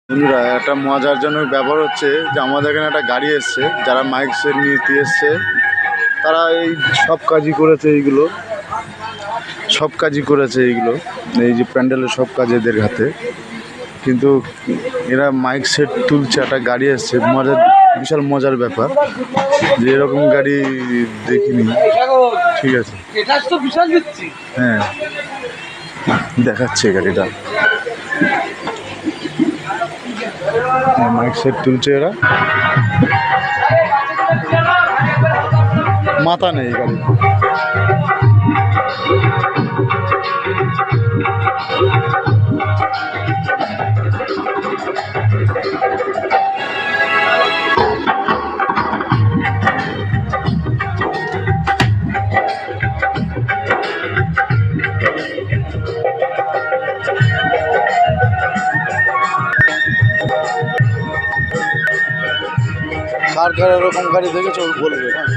বন্ধুরা, একটা মজারজনক ব্যাপার হচ্ছে যে আমাদের এখানে একটা গাড়ি এসছে, যারা মাইক সেট নিতে এসছে তারা এই সব কাজই করেছে। এই যে প্যান্ডেলের সব কাজ এদের হাতে, কিন্তু এরা মাইক সেট তুলছে। একটা গাড়ি এসছে, বিশাল মজার ব্যাপার যে এরকম গাড়ি দেখিনি। ঠিক আছে, হ্যাঁ দেখাচ্ছে গাড়িটা, মাইক সেট তুলছে এরা। মাথা নেই গাড়ি। কার এরকম গাড়ি দেখেছো বলবে, হ্যাঁ।